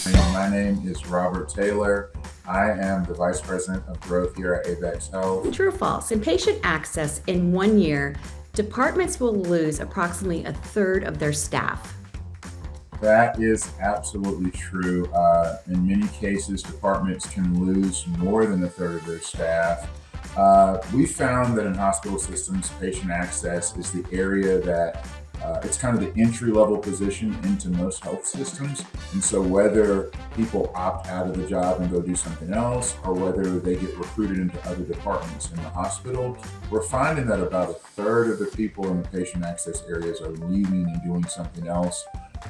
My name is Robert Taylor. I am the Vice President of Growth here at Abax Health. True or false? In patient access, in 1 year, departments will lose approximately a third of their staff. That is absolutely true. In many cases, departments can lose more than a third of their staff. We found that in hospital systems, patient access is the area that it's kind of the entry-level position into most health systems. And so whether people opt out of the job and go do something else, or whether they get recruited into other departments in the hospital, we're finding that about a third of the people in the patient access areas are leaving and doing something else.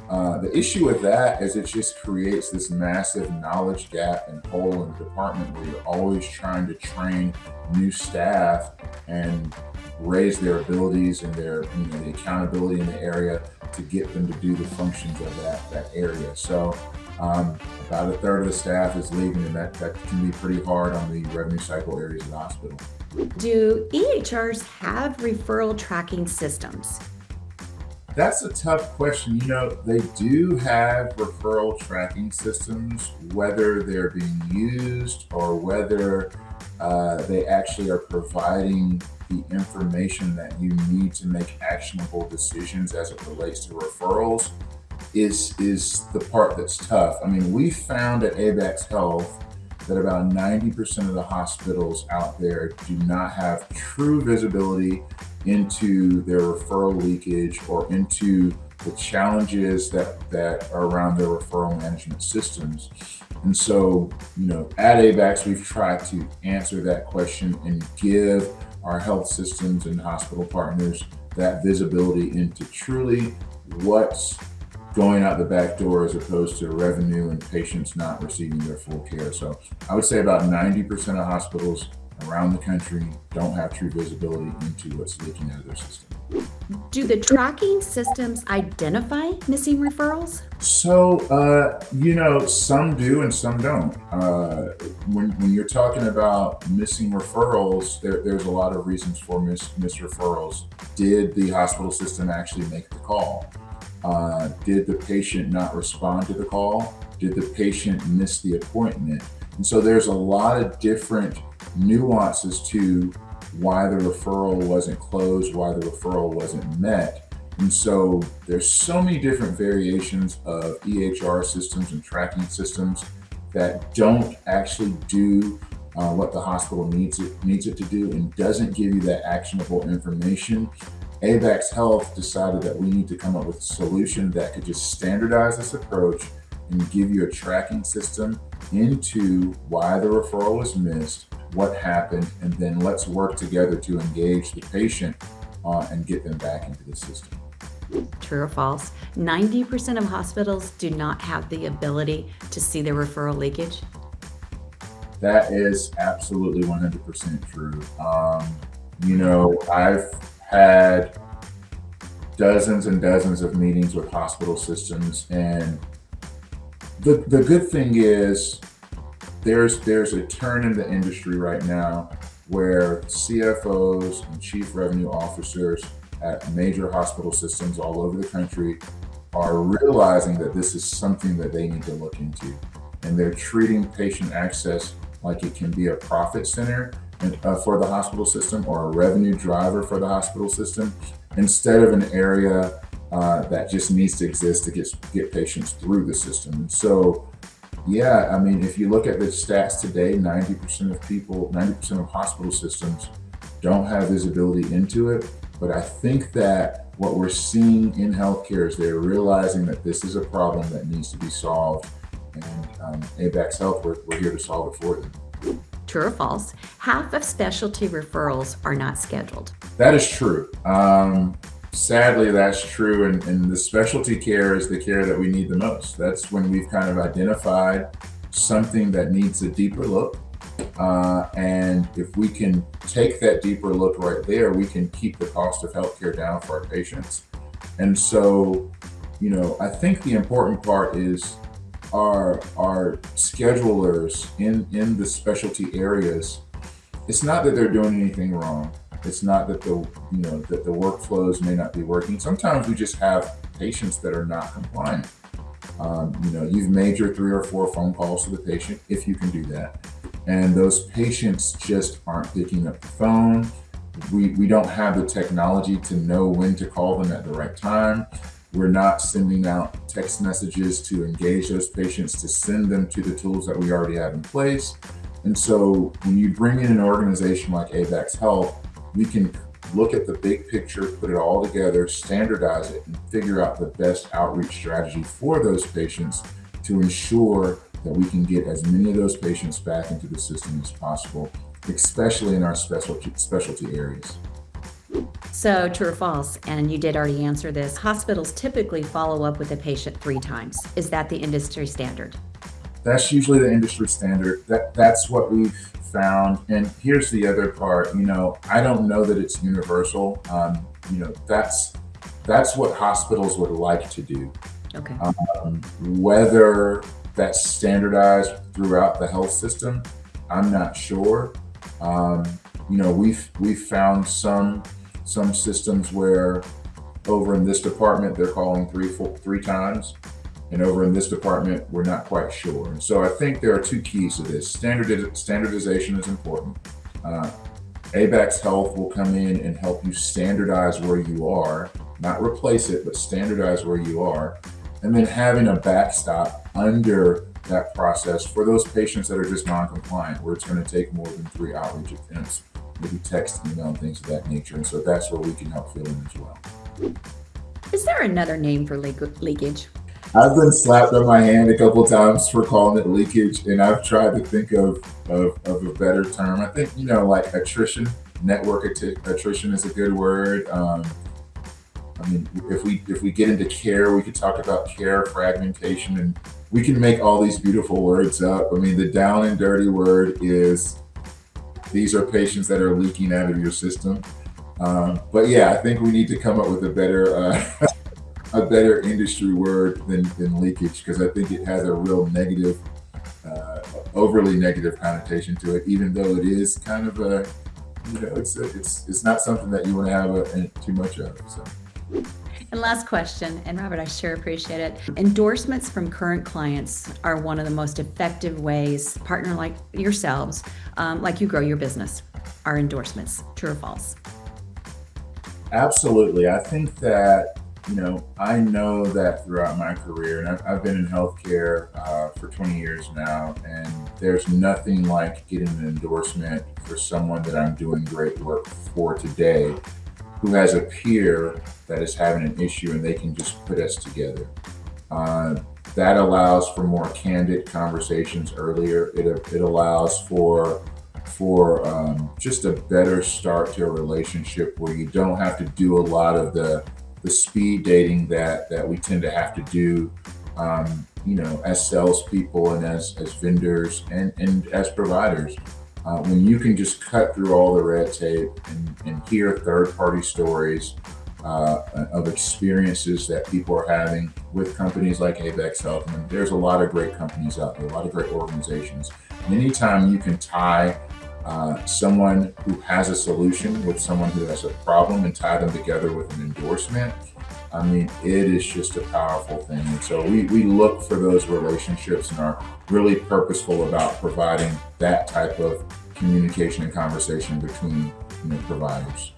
The issue with that is it just creates this massive knowledge gap and hole in the department where you're always trying to train new staff and raise their abilities and their, the accountability in the area to get them to do the functions of that area. So about a third of the staff is leaving, and that can be pretty hard on the revenue cycle areas of the hospital. Do EHRs have referral tracking systems? That's a tough question. They do have referral tracking systems, whether they're being used or whether they actually are providing the information that you need to make actionable decisions as it relates to referrals is the part that's tough. I mean, we found at Abax Health that about 90% of the hospitals out there do not have true visibility into their referral leakage or into the challenges that are around their referral management systems. And so, at Abax, we've tried to answer that question and give our health systems and hospital partners that visibility into truly what's going out the back door as opposed to revenue and patients not receiving their full care. So I would say about 90% of hospitals around the country don't have true visibility into what's leaking out of their system. Do the tracking systems identify missing referrals? So, some do and some don't. When you're talking about missing referrals, there's a lot of reasons for missed referrals. Did the hospital system actually make the call? Did the patient not respond to the call? Did the patient miss the appointment? And so there's a lot of different nuances to why the referral wasn't closed, why the referral wasn't met. And so there's so many different variations of EHR systems and tracking systems that don't actually do what the hospital needs it to do and doesn't give you that actionable information. Abax Health decided that we need to come up with a solution that could just standardize this approach and give you a tracking system into why the referral was missed, what happened, and then let's work together to engage the patient and get them back into the system. True or false? 90% of hospitals do not have the ability to see their referral leakage. That is absolutely 100% true. I've had dozens and dozens of meetings with hospital systems, and the good thing is there's a turn in the industry right now where CFOs and chief revenue officers at major hospital systems all over the country are realizing that this is something that they need to look into. And they're treating patient access like it can be a profit center for the hospital system or a revenue driver for the hospital system instead of an area that just needs to exist to get patients through the system. And so, yeah, I mean, if you look at the stats today, 90% of hospital systems don't have visibility into it. But I think that what we're seeing in healthcare is they're realizing that this is a problem that needs to be solved. And Abax Health, we're here to solve it for them. True or false? Half of specialty referrals are not scheduled. That is true. Sadly, that's true. And the specialty care is the care that we need the most. That's when we've kind of identified something that needs a deeper look. And if we can take that deeper look right there, we can keep the cost of healthcare down for our patients. And so, I think the important part is our schedulers in the specialty areas. It's not that they're doing anything wrong. It's not that the workflows may not be working. Sometimes we just have patients that are not compliant. You've made your 3 or 4 phone calls to the patient, if you can do that, and those patients just aren't picking up the phone. We don't have the technology to know when to call them at the right time. We're not sending out text messages to engage those patients, to send them to the tools that we already have in place. And so when you bring in an organization like Abax Health, we can look at the big picture, put it all together, standardize it, and figure out the best outreach strategy for those patients to ensure that we can get as many of those patients back into the system as possible, especially in our specialty areas. So, true or false, and you did already answer this, hospitals typically follow up with a patient 3 times. Is that the industry standard? That's usually the industry standard. That's what we've found. And here's the other part. I don't know that it's universal. That's what hospitals would like to do. Okay. Whether that's standardized throughout the health system, I'm not sure. We've found some systems where over in this department they're calling three times, and over in this department we're not quite sure. And so I think there are 2 keys to this. Standardization is important. Abax Health will come in and help you standardize where you are, not replace it, but standardize where you are, and then having a backstop under that process for those patients that are just non-compliant, where it's going to take more than 3 outreach attempts, maybe text, email, and things of that nature. And so that's where we can help fill in as well. Is there another name for leakage? I've been slapped on my hand a couple times for calling it leakage, and I've tried to think of a better term. I think, like attrition, network attrition is a good word. If we get into care, we could talk about care fragmentation, and we can make all these beautiful words up. The down and dirty word is these are patients that are leaking out of your system. But yeah, I think we need to come up with a better industry word than leakage, because I think it has a real negative, overly negative connotation to it, even though it is kind of it's not something that you want to have too much of. So. And last question, and Robert, I sure appreciate it. Endorsements from current clients are one of the most effective ways, partner like yourselves, like you grow your business, are endorsements. True or false? Absolutely. I think that, I know that throughout my career, and I've been in healthcare for 20 years now, and there's nothing like getting an endorsement for someone that I'm doing great work for today, who has a peer that is having an issue, and they can just put us together. That allows for more candid conversations earlier. It allows for just a better start to a relationship, where you don't have to do a lot of the speed dating that we tend to have to do, as salespeople and as vendors and as providers. When you can just cut through all the red tape and hear third-party stories of experiences that people are having with companies like Abax Health. There's a lot of great companies out there, a lot of great organizations. And anytime you can tie someone who has a solution with someone who has a problem and tie them together with an endorsement, it is just a powerful thing. And so we look for those relationships and are really purposeful about providing that type of communication and conversation between providers.